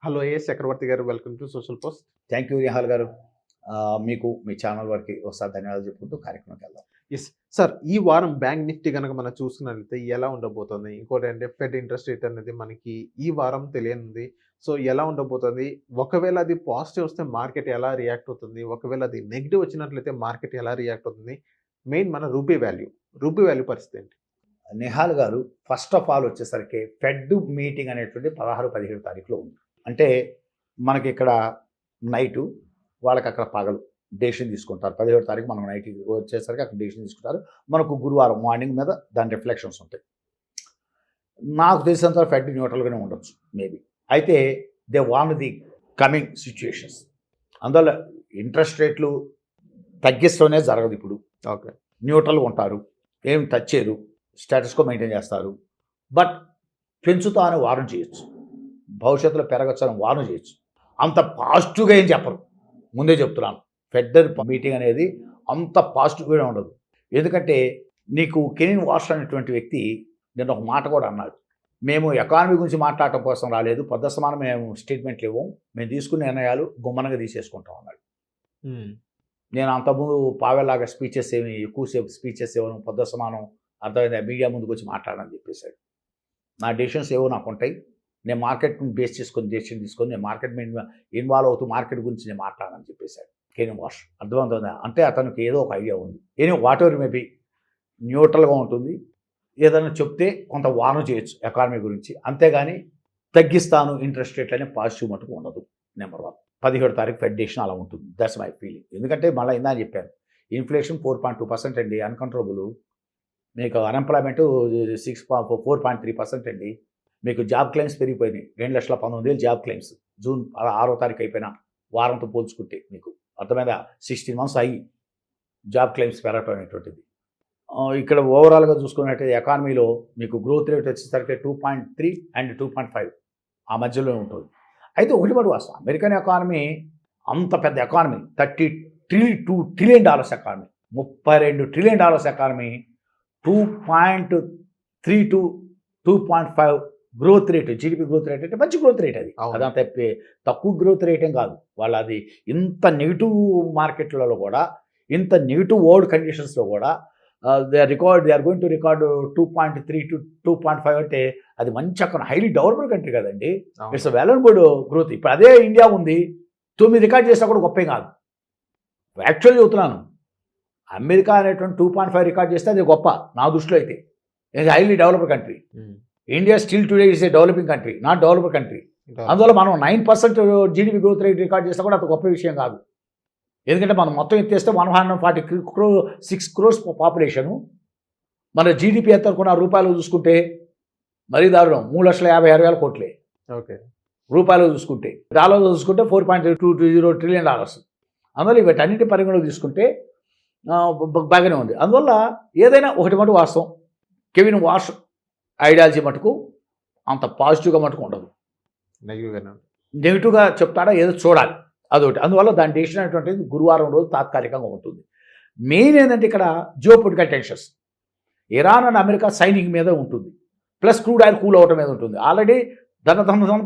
Hello AS Chakravarthi గారు, welcome to social post. Thank you Nihal గారు. మీకు మీ ఛానల్ వారికి ఒకసారి ధన్యవాదాలు చెప్పుకుంటూ కార్యక్రమంకి వెళ్దాం. ఎస్ సార్, ఈ వారం బ్యాంక్ నిఫ్టీ కనుక మనం చూసుకున్నట్లయితే ఎలా ఉండబోతుంది? ఇంకోటి అంటే ఫెడ్ ఇంట్రెస్ట్ రేట్ అనేది మనకి ఈ వారం తెలియనుంది. సో ఎలా ఉండబోతుంది? ఒకవేళ అది పాజిటివ్ వస్తే మార్కెట్ ఎలా రియాక్ట్ అవుతుంది? ఒకవేళ అది నెగిటివ్ వచ్చినట్లయితే మార్కెట్ ఎలా రియాక్ట్ అవుతుంది? మెయిన్ మన రూపీ వాల్యూ పరిస్థితి ఏంటి? నిహాల్ గారు, ఫస్ట్ ఆఫ్ ఆల్ వచ్చేసరికి ఫెడ్ మీటింగ్ అనేటువంటి 16-17 తారీఖులో ఉంది. అంటే మనకి ఇక్కడ నైటు, వాళ్ళకి అక్కడ పగలు డెసిషన్ తీసుకుంటారు. 17 తారీఖు మనం నైట్ వచ్చేసరికి అక్కడ డెసిషన్ తీసుకుంటారు. మనకు గురువారం మార్నింగ్ మీద దాని రిఫ్లెక్షన్స్ ఉంటాయి. నాకు తెలిసినంత ఫెడ్ న్యూట్రల్గానే ఉండొచ్చు మేబీ. అయితే they want the coming situations. అందువల్ల ఇంట్రెస్ట్ రేట్లు తగ్గిస్తూనే జరగదు. ఇప్పుడు ఓకే, న్యూట్రల్గా ఉంటారు, ఏం టచ్ చేయరు, స్టేటస్కో మెయింటైన్ చేస్తారు. బట్ పెంచుతా అని వారం చేయొచ్చు, భవిష్యత్తులో పెరగచ్చు అని వారం చేయొచ్చు. అంత పాజిటివ్గా ఏం చెప్పరు, ముందే చెప్తున్నాను. ఫెడ్ మీటింగ్ అనేది అంత పాజిటివ్గా ఉండదు. ఎందుకంటే నీకు కెనిన్ వార్ష్ అనేటువంటి వ్యక్తి నేను ఒక మాట కూడా అన్నాడు, మేము ఎకానమీ గురించి మాట్లాడటం కోసం రాలేదు, పొద్దు సమానం మేము స్టేట్మెంట్లు ఇవ్వం, మేము తీసుకునే నిర్ణయాలు గుమ్మనంగా తీసేసుకుంటాం అన్నాడు. నేను అంతకుముందు పావెల్లాగా స్పీచెస్ ఏమి ఎక్కువసేపు స్పీచెస్ ఇవ్వను, పొద్దు సమానం అర్థమైంది, మీడియా ముందుకు వచ్చి మాట్లాడని చెప్పేశాడు. నా డెసిషన్స్ ఏవో నాకు ఉంటాయి, నేను మార్కెట్ని బేస్ చేసుకొని డెసిషన్ తీసుకొని నేను మార్కెట్ మీద ఇన్వాల్వ్ అవుతూ మార్కెట్ గురించి నేను మాట్లాడని చెప్పేశాడు కెనిన్ వార్ష్. అర్థమవుతుందా? అంటే అతనికి ఏదో ఒక ఐడియా ఉంది. ఏదో వాట్ ఎవర్ మేబీ న్యూట్రల్గా ఉంటుంది. ఏదైనా చెప్తే కొంత వారం చేయొచ్చు ఎకానమీ గురించి, అంతేగాని తగ్గిస్తాను ఇంట్రెస్ట్ రేట్ అనే పాజిటివ్ మటుకు ఉండదు. నెంబర్ 1, 17 తారీఖు ఫెడ్ డెసిషన్ అలా ఉంటుంది. That's my feeling. ఎందుకంటే మళ్ళీ ఇందా చెప్పాను, ఇన్ఫ్లేషన్ 4.2% అండి, అన్కంట్రోలబుల్. మీకు అన్ఎంప్లాయ్మెంట్ 4.3% అండి. మీకు జాబ్ క్లెయిమ్స్ పెరిగిపోయినాయి, 2,19,000 జాబ్ క్లెయిమ్స్ జూన్ 6వ తారీఖు అయిపోయిన వారంతో పోల్చుకుంటే. మీకు అర్థమైందా? 16 months అయ్యి జాబ్ క్లెయిమ్స్ పెరగటం అనేటువంటిది. ఇక్కడ ఓవరాల్గా చూసుకున్నట్టయితే ఎకానమీలో మీకు గ్రోత్ రేట్ వచ్చేసరికి 2.3 and 2.5 ఆ మధ్యలో ఉంటుంది. అయితే ఒకటి మటు వాస్తవం, అమెరికన్ ఎకానమీ అంత పెద్ద economy, $32 trillion economy, $32 trillion economy, 2.3 to 2.5 growth rate, GDP growth rate అంటే మంచి గ్రోత్ రేట్. అది అదంత తక్కువ గ్రోత్ రేట్ ఏం కాదు. వాళ్ళు అది ఇంత నెగిటివ్ మార్కెట్లలో కూడా, ఇంత నెగిటివ్ వరల్డ్ కండిషన్స్లో కూడా they are going to record 2.3 to 2.5 అంటే అది మంచి అక్కడ హైలీ డెవలప్డ్ కంట్రీ కదండి. It's viable growth. ఇప్పుడు అదే ఇండియా ఉంది, 9 రికార్డ్ చేసినా కూడా గొప్పే కాదు. యాక్చువల్లీ చెబుతున్నాను, అమెరికా అనేటువంటి 2.5 రికార్డ్ చేస్తే అది గొప్ప నా దృష్టిలో. అయితే ఇది highly developed country. India still today is a developing country, not developed country. అందువల్ల మనం 9% జీడీపీ గ్రోత్ రేట్ రికార్డ్ చేస్తే కూడా అంత గొప్ప విషయం కాదు. ఎందుకంటే మనం మొత్తం ఎత్తేస్తే 146 crores పాపులేషను, మన జీడిపి ఎంత అనుకున్న రూపాయలు చూసుకుంటే మరీ దారుణం, 3,56,000 కోట్లే. ఓకే, రూపాయలు చూసుకుంటే. డాలర్లు చూసుకుంటే $4.220 trillion. అందువల్ల వీటన్నిటి పరిగణలోకి తీసుకుంటే బాగానే ఉంది. అందువల్ల ఏదైనా ఒకటి మటుకు వాస్తవం, కెవిన్ వార్ష్ ఐడియాలజీ మటుకు అంత పాజిటివ్గా మటుకు ఉండదు, నెగిటివ్గా చెప్తాడా ఏదో చూడాలి, అదొకటి. అందువల్ల దాని డెసిషన్ అనేటువంటిది గురువారం రోజు తాత్కాలికంగా ఉంటుంది. మెయిన్ ఏంటంటే ఇక్కడ geopolitical tensions, Iran and America signing మీద ఉంటుంది, ప్లస్ క్రూడ్ ఆయిల్ కూల్ అవటం మీద ఉంటుంది. ఆల్రెడీ ధన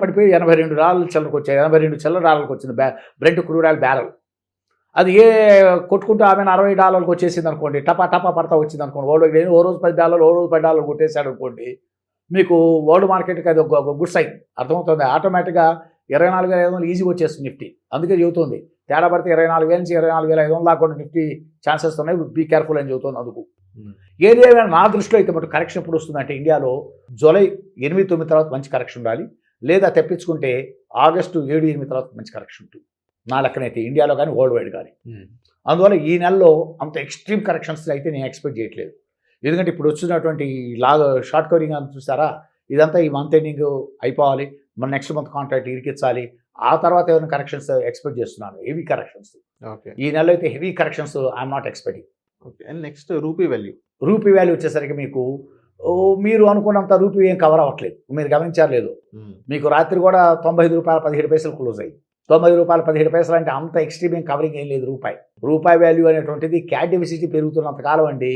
పడిపోయి $82 చిల్లరకు వచ్చాయి, $82 వచ్చింది బ్రెంట్ క్రూడ్ ఆయిల్ బ్యారల్. అది కొట్టుకుంటూ ఆమె $60 వచ్చేసింది అనుకోండి, టపా పడతా వచ్చింది అనుకోండి. ఓ రోజు $10, ఓ రోజు $10 కొట్టేశాడు అనుకోండి, మీకు వరల్డ్ మార్కెట్కి అది ఒక గుడ్ సైన్. అర్థమవుతుంది. ఆటోమేటిక్గా 24,500 ఈజీగా వచ్చేస్తుంది నిఫ్టీ. అందుకే చెబుతుంది, తేడా పడితే 24,000 నుంచి 24,500 దాకా కూడా నిఫ్టీ ఛాన్సెస్ ఉన్నాయి, బీ కేర్ఫుల్ అని చెబుతుంది. అందుకు ఏదేమైనా నా దృష్టిలో అయితే మటు కరెక్షన్ ఎప్పుడు వస్తుందంటే, ఇండియాలో జూలై 8-9 తర్వాత మంచి కరెక్షన్ ఉండాలి, లేదా తెప్పించుకుంటే ఆగస్టు 7-8 తర్వాత మంచి కరెక్షన్ ఉంటుంది నా లెక్కనైతే, ఇండియాలో కానీ వరల్డ్ వైడ్ కానీ. అందువల్ల ఈ నెలలో అంత ఎక్స్ట్రీమ్ కరెక్షన్స్ అయితే నేను ఎక్స్పెక్ట్ చేయట్లేదు. ఎందుకంటే ఇప్పుడు వచ్చినటువంటి షార్ట్ కవరింగ్ అని చూసారా, ఇదంతా ఈ మంత్ ఎండింగ్ అయిపోవాలి, మన నెక్స్ట్ మంత్ కాంట్రాక్ట్ ఇరికించాలి, ఆ తర్వాత ఏమైనా కరెక్షన్స్ ఎక్స్పెక్ట్ చేస్తున్నాను, హెవీ కరెక్షన్స్. ఓకే, ఈ నెలలో అయితే heavy corrections I'm not expecting. Okay, and next rupee value వచ్చేసరికి మీకు మీరు అనుకున్నంత రూపీ ఏం కవర్ అవ్వట్లేదు. మీరు గమనించారు లేదు, మీకు రాత్రి కూడా $95.17 క్లోజ్ అయ్యి, $90.17 అంటే అంత ఎక్స్ట్రీమ్ ఏం కవరింగ్ ఏం లేదు. రూపాయి వాల్యూ అనేటువంటిది క్యాష్ డెఫిసిట్ పెరుగుతున్నంతకాలం అండి,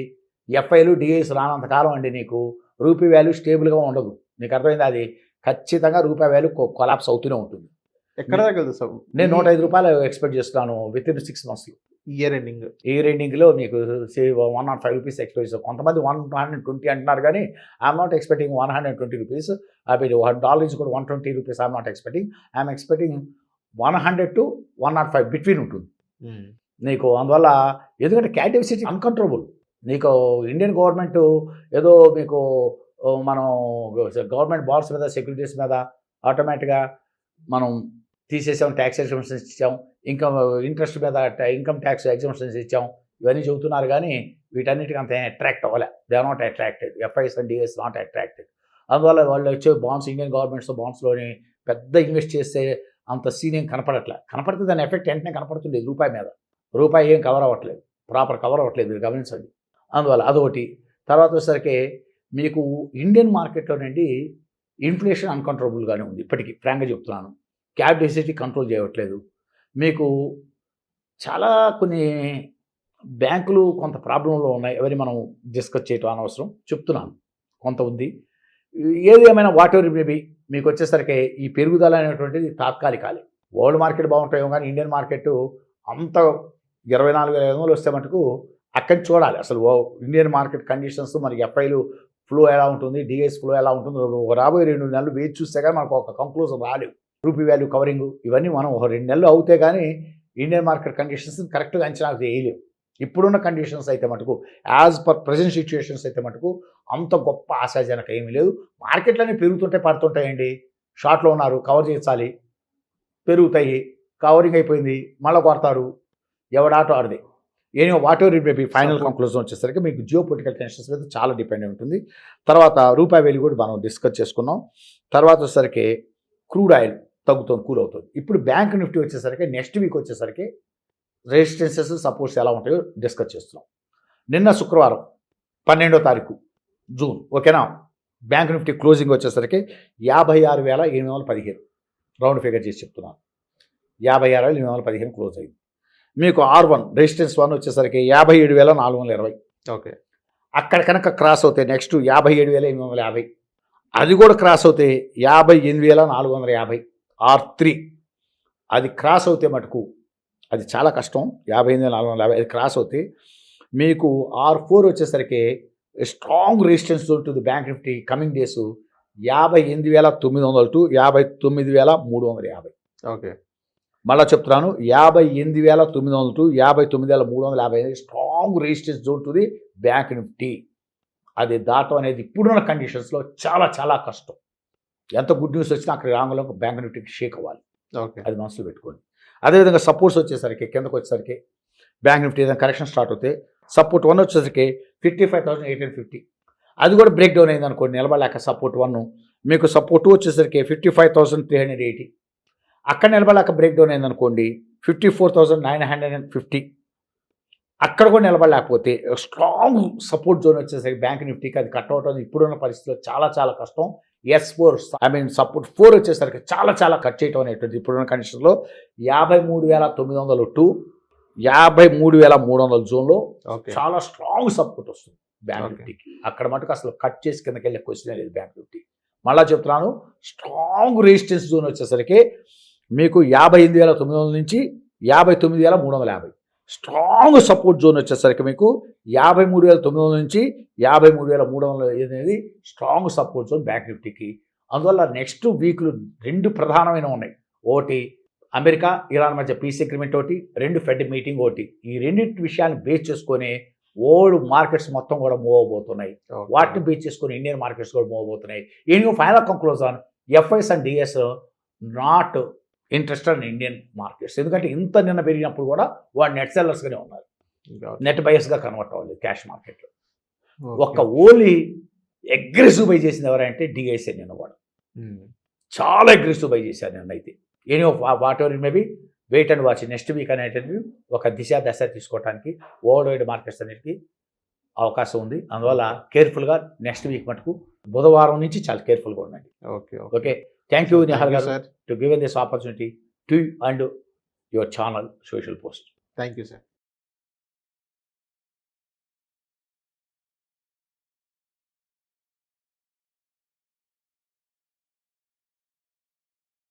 ఎఫ్ఐలు డిఐస్ రానంతకాలం అండి, నీకు రూపీ వాల్యూ స్టేబుల్గా ఉండదు. నీకు అర్థమైంది? అది ఖచ్చితంగా రూపాయి వాల్యూ కొలాప్స్ అవుతూనే ఉంటుంది. ఎక్కడ దాకా వెళ్తుంది సార్? నేను 105 రూపాయలు ఎక్స్పెక్ట్ చేస్తున్నాను with in 6 months. Year ending. Year ఎండింగ్లో మీకు 105 రూపీస్ ఎక్స్పెక్ట్ చేస్తాను. కొంతమంది 120 అంటున్నారు కానీ ఐఎమ్ నాట్ ఎక్స్పెక్టింగ్ 120 రూపీస్. అవి $1 కూడా 120 rupees I'm not expecting. I'm expecting 100 to 105 between ఉంటుంది నీకు. అందువల్ల ఎందుకంటే క్యాష్ డెఫిసిట్ అన్కంట్రోలబుల్. నీకు ఇండియన్ గవర్నమెంట్ ఏదో మీకు మనం గవర్నమెంట్ బాండ్స్ మీద సెక్యూరిటీస్ మీద ఆటోమేటిక్గా మనం తీసేసాం, ట్యాక్స్ ఎగ్జంప్షన్స్ ఇచ్చాం, ఇన్కమ్ ఇంట్రెస్ట్ మీద ఇన్కమ్ ట్యాక్స్ ఎగ్జంప్షన్స్ ఇచ్చాం, ఇవన్నీ చెబుతున్నారు కానీ వీటన్నిటికీ అంత అట్రాక్ట్ అవ్వలే. They are not attracted. FIs and DS not attracted. అందువల్ల వాళ్ళు వచ్చే బాండ్స్, ఇండియన్ గవర్నమెంట్స్ బాండ్స్లోని పెద్ద ఇన్వెస్ట్ చేస్తే అంత సీన్ ఏం కనపడట్లే. కనపడితే దాని ఎఫెక్ట్ వెంటనే కనపడుతుంది రూపాయి మీద. రూపాయి ఏం కవర్ అవ్వట్లేదు, ప్రాపర్ కవర్ అవ్వట్లేదు, మీరు గమనించండి. అందువల్ల అదొకటి. తర్వాత వచ్చేసరికి మీకు ఇండియన్ మార్కెట్లో నుండి ఇన్ఫ్లేషన్ అన్కంట్రోలబుల్గానే ఉంది ఇప్పటికీ, ఫ్రాంక్గా చెప్తున్నాను. క్యాష్ డెఫిసిట్ కంట్రోల్ చేయట్లేదు. మీకు చాలా కొన్ని బ్యాంకులు కొంత ప్రాబ్లంలో ఉన్నాయి, అవన్నీ మనం డిస్కస్ చేయటం అనవసరం, చెప్తున్నాను. కొంత ఉంది. ఏది ఏమైనా వాట్ ఎవర్ మేబీ మీకు వచ్చేసరికి ఈ పెరుగుదల అనేటువంటిది తాత్కాలికాలే. వరల్డ్ మార్కెట్ బాగుంటాయేమో కానీ ఇండియన్ మార్కెట్ అంత 24,500 వస్తే మటుకు అక్కడి చూడాలి అసలు ఇండియన్ మార్కెట్ కండిషన్స్, మనకి ఎఫ్ఐలు ఫ్లో ఎలా ఉంటుంది, డిఎస్ ఫ్లో ఎలా ఉంటుంది, రాబోయే 2 నెలలు వేచి చూస్తే కానీ మనకు ఒక కంక్లూజన్ రాలేవు. రూపీ వాల్యూ కవరింగ్ ఇవన్నీ మనం ఒక 2 నెలలు అవుతే కానీ ఇండియన్ మార్కెట్ కండిషన్స్ కరెక్ట్గా అంచనా వేయలేవు. ఇప్పుడున్న కండిషన్స్ అయితే మటుకు, యాజ్ పర్ ప్రజెంట్ సిచ్యువేషన్స్ అయితే మటుకు అంత గొప్ప ఆశాజనక ఏమీ లేదు. మార్కెట్లన్నీ పెరుగుతుంటే పడుతుంటాయండి. షార్ట్లో ఉన్నారు, కవర్ చేయించాలి, పెరుగుతాయి, కవరింగ్ అయిపోయింది, మళ్ళీ కొడతారు, ఎవడాటో ఆడదే. ఏమో what ever it may be, final conclusion వచ్చేసరికి మీకు జియో పొలిటికల్ టెన్షన్స్ మీద చాలా డిపెండ్ ఉంటుంది. తర్వాత రూపాయి వాల్యూ కూడా మనం డిస్కస్ చేసుకున్నాం. తర్వాత వచ్చేసరికి క్రూడ్ ఆయిల్ తగ్గుతుంది, కూల్ అవుతుంది. ఇప్పుడు బ్యాంక్ నిఫ్టీ వచ్చేసరికి నెక్స్ట్ వీక్ వచ్చేసరికి రెసిస్టెన్సెస్, సపోర్ట్స్ ఎలా ఉంటాయో డిస్కస్ చేస్తున్నాం. నిన్న శుక్రవారం 12వ తారీఖు జూన్, ఓకేనా, బ్యాంక్ నిఫ్టీ క్లోజింగ్ వచ్చేసరికి 56,815 రౌండ్ ఫిగర్ చేసి చెప్తున్నాను. 56,815 క్లోజ్ అయింది. మీకు R1 రెసిస్టెన్స్ 1 వచ్చేసరికి 57,420. ఓకే, అక్కడ కనుక క్రాస్ అవుతే నెక్స్ట్ 57,850, అది కూడా క్రాస్ అవుతే 58,450 R3. అది క్రాస్ అవుతే మటుకు అది చాలా కష్టం. 58,450 అది క్రాస్ అవుతే మీకు R4 వచ్చేసరికి స్ట్రాంగ్ రెసిస్టెన్స్ ఉంటుంది bank Nifty coming days 58,900 to 59,350. Okay, మళ్ళీ చెప్తున్నాను, 58,900 to 59,350 strong resistance zone to the bank Nifty. అది దాటం అనేది ఇప్పుడున్న కండిషన్స్లో చాలా చాలా కష్టం. ఎంత గుడ్ న్యూస్ వచ్చినా అక్కడ రాంగ్లో బ్యాంక్ నిఫ్టీకి షేక్ అవ్వాలి. ఓకే, అది మనసులో పెట్టుకోండి. అదేవిధంగా సపోర్ట్స్ వచ్చేసరికి కిందకు వచ్చేసరికి బ్యాంక్ నిఫ్టీ ఏదైనా కరెక్షన్ స్టార్ట్ అవుతే సపోర్ట్ 1 వచ్చేసరికి 55,850. అది కూడా బ్రేక్ డౌన్ అయింది అనుకోండి, నిలబడలేక సపోర్ట్ 1. మీకు సపోర్ట్ 2 వచ్చేసరికి 55,380. అక్కడ నిలబడలేక బ్రేక్ డౌన్ అయింది అనుకోండి 54,950. అక్కడ కూడా నిలబడలేకపోతే స్ట్రాంగ్ సపోర్ట్ జోన్ వచ్చేసరికి బ్యాంక్ నిఫ్టీకి అది కట్ అవటం ఇప్పుడున్న పరిస్థితిలో చాలా చాలా కష్టం. S4 సపోర్ట్ 4 వచ్చేసరికి చాలా చాలా కట్ చేయటం అనేటువంటి ఇప్పుడున్న కండిషన్లో 53,900 టు 53,300 జోన్లో చాలా స్ట్రాంగ్ సపోర్ట్ వస్తుంది బ్యాంక్ నిఫ్టీకి. అక్కడ మటుకు అసలు కట్ చేసి కిందకి వెళ్ళే క్వశ్చన్ లేదు బ్యాంక్ నిఫ్టీ. మళ్ళీ చెప్తున్నాను, స్ట్రాంగ్ రెసిస్టెన్స్ జోన్ వచ్చేసరికి మీకు 58,900 నుంచి 59,350. స్ట్రాంగ్ సపోర్ట్ జోన్ వచ్చేసరికి మీకు 53,900 నుంచి 53,300 అనేది స్ట్రాంగ్ సపోర్ట్ జోన్ బ్యాంక్ నిఫ్టీకి. అందువల్ల నెక్స్ట్ వీక్లు 2 ప్రధానమైన ఉన్నాయి. ఒకటి అమెరికా ఇరాన్ మధ్య పీస్ అగ్రిమెంట్, ఒకటి 2 ఫెడ్ మీటింగ్, ఒకటి. ఈ రెండింటి విషయాన్ని బేస్ చేసుకొని వరల్డ్ మార్కెట్స్ మొత్తం కూడా మూవ్ అవబోతున్నాయి. వాటిని బేస్ చేసుకొని ఇండియన్ మార్కెట్స్ కూడా మూవ్ అవబోతున్నాయి. ఈ final conclusion, FIs and DS not interested in Indian markets. ఎందుకంటే ఇంత నిన్న పెరిగినప్పుడు కూడా వాడు నెట్ సెల్లర్స్గానే ఉన్నారు, నెట్ బయర్స్గా కన్వర్ట్ అవ్వాలి క్యాష్ మార్కెట్లో. ఒక్క ఓన్లీ అగ్రెసివ్ బై చేసింది ఎవరంటే డిఐసీ. నిన్న వాడు చాలా అగ్రెసివ్ బై చేశారు నిన్న. అయితే any whatever it maybe, wait and watch. Next week అనేటివి ఒక దశ తీసుకోవడానికి వరల్డ్ వైడ్ మార్కెట్స్ అన్నిటికీ అవకాశం ఉంది. అందువల్ల కేర్ఫుల్గా నెక్స్ట్ వీక్ మటుకు బుధవారం నుంచి చాలా కేర్ఫుల్గా ఉండండి. Okay, okay. Thank you, Nihal garu, to giving this opportunity to you and your channel, Social Post. Thank you, sir.